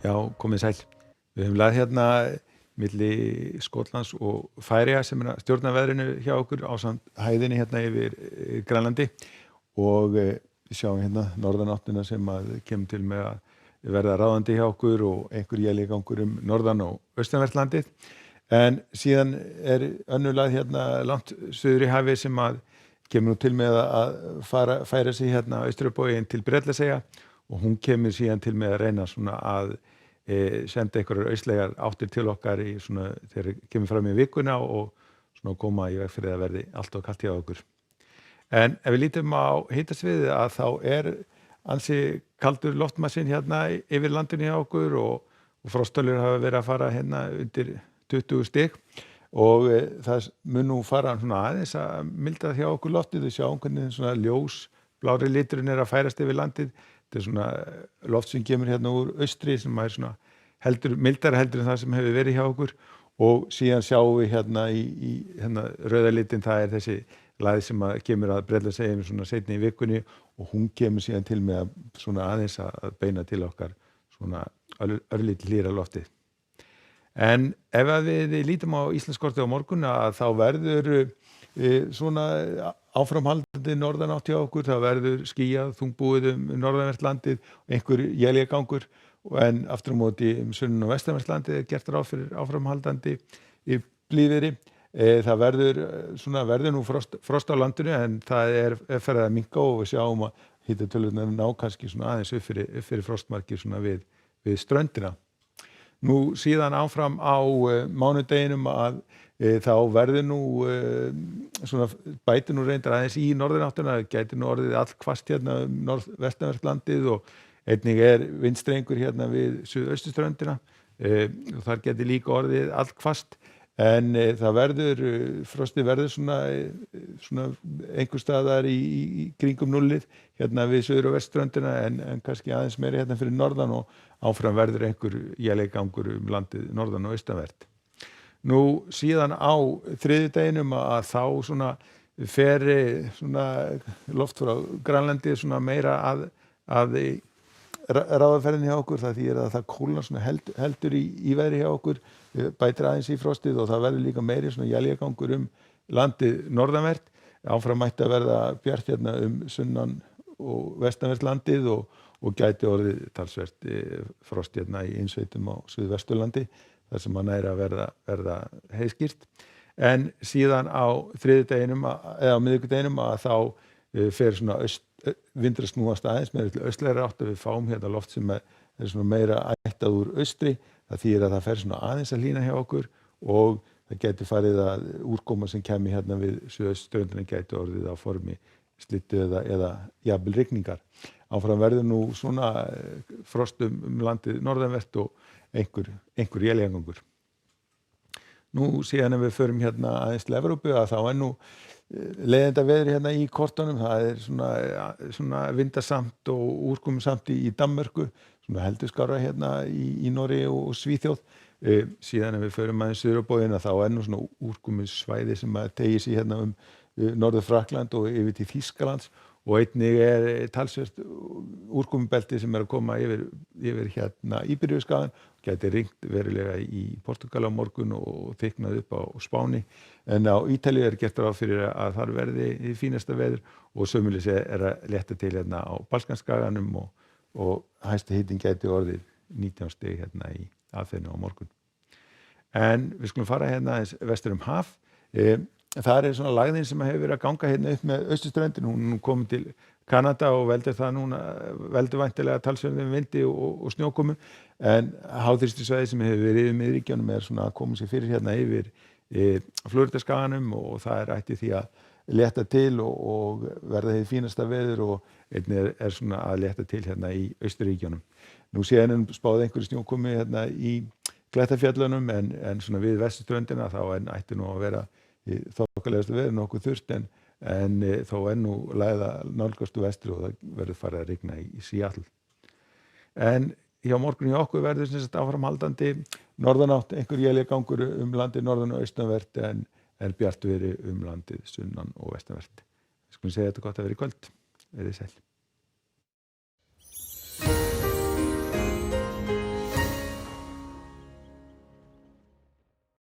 Já, komið sæl. Við höfum lagð hérna milli Skotlands og Færeyja sem að stjórna veðrinu hjá okkur ásamt hæðinni hérna yfir Grænlandi og við sjáum hérna norðanáttina sem að kemur til með að verða ráðandi hjá okkur og einhver éligangur norðan og austanvert landið. En síðan önnur lagð hérna langt suður í hafi sem að kemur nú til með að færa sig hérna austurbóginn til Bretlandseyja og hún kemur síðan til með að reyna svona að senda einhverjar austlægar áttir til okkar í svona þegar kemur fram í vikuna og svona koma í veg fyrir að verði allt of kalt hjá okkur. En ef við lítum á hitasviðið að þá ansi kaldur loftmassinn hérna yfir landinu hjá okkur og frosttölur hafa verið að fara hérna undir 20 stig og það mun nú fara svona aðeins að milda hjá okkur loftið og sjá hvernig svona ljós blári liturinn að færast yfir landið. Þetta svona loft sem kemur hérna úr austri sem svona mildara heldur en það sem hefur verið hjá okkur og síðan sjáum við hérna í hérna rauða litin það þessi lægð sem að kemur að Bretlandseyjum svona seinni í vikunni og hún kemur síðan til með að svona aðeins að beina til okkar svona örlítið hlýra loftið. En ef við lítum á Íslandskortið á morgun að þá verður svona áframhaldandi norðanátt hjá okkur, það verður skýjað þungbúið norðanvert landið og einhver éljagangur en aftur á móti sunnan og vestanvert landið gert ráð fyrir áframhaldandi blíðviðri. Það verður nú frost á landinu en það farið að minnka og við sjáum að hitatölurnar ná kannski svona aðeins upp fyrir frostmarkið svona við ströndina. Nú síðan áfram á mánudeginum að þá verður nú svona bætir nú reyndar aðeins í norðanáttuna, gæti nú orðið allhvasst hérna norðvestanvert landið og einnig vindstrengur hérna við suðausturströndina og þar gæti líka orðið allhvasst en það frostið verður svona einhvers staðar í kringum nullið hérna við suður- og vestströndina en kannski aðeins meiri hérna fyrir norðan og áfram verður einhver éljagangur landið norðan og austanvert. Nú síðan á þriðjudeginum að þá svona fer svona loft frá Grænlandi svona meira að ráðaferðinni hjá okkur það þýðir að það kólnar svona heldur í veðri hjá okkur, bætir aðeins í frostið og það verður líka meiri svona éljagangur landið norðanvert. Áfram mætti að verða bjart hérna sunnan og vestanvert landið og gæti orðið talsvert frost hérna í innsveitum á Suðvesturlandi þar sem að verða heiðskýrt. En síðan á þriðjudeginum eða á miðvikudeginum að þá fer svona vindur að snúast aðeins meira til austlægri átt og við fáum hérna loft sem svona meira ættað úr austri. Það þýðir að það fer svona aðeins að hlýna hjá okkur og það gæti farið að úrkoma sem kemur hérna við suðausturströndina gæti orðið á formi slyddu eða jafnvel rigningar. Áfram verður nú svona frost landið norðanvert og einhver éljagangur. Nú síðan ef við förum hérna aðeins til Evrópu að þá nú leiðinda veðri hérna í kortunum, það svona vindasamt og úrkomusamt í Danmörku, svona heldur skárra hérna í Noregi og Svíþjóð. Síðan ef við förum aðeins suður á bóginn að þá nú svona úrkomusvæði sem að teygir sig hérna norður Frakkland og yfir til Þýskalands og einnig talsvert úrkomubelti sem að koma yfir hérna Íberíuskagann og gæti rignt verulega í Portúgal á morgun og þykknað upp á Spáni en á Ítalíu gert ráð fyrir að þar verði í fínasta veður og sömuleiðis að létta til hérna á Balkanskaganum og hæsti hitinn gæti orðið 19 stig hérna í Aþenu á morgun. En við skulum fara hérna vestur haf. Það svona lagðin sem hefur verið að ganga hérna upp með austurströndin, hún er komin til Kanada og veldur væntanlega talsverðum vindi og snjókomu en háþrýstisvæði sem hefur verið yfir miðríkjunum svona að koma sér fyrir hérna yfir Flórídaskaganum og það ætti því að létta til og verða hið fínasta veður og einnig svona að létta til hérna í Austurríkjunum. Nú síðan spáð einhverju snjókomu hérna í Klettafjöllunum en svona við vesturströndina þá ætti nú að vera þokkalegasta veður nokkuð þurrt en þó nú læða nálgastu vestri og það verður farið að rigna í Seattle. En hjá morgun hjá okkur verður sem sagt áframhaldandi norðanátt, einhver éljagangur landið norðan og austanvert en bjartviðri landið sunnan og vestanvert. Við skulum segja þetta gott að vera í kvöld. Verið sæl.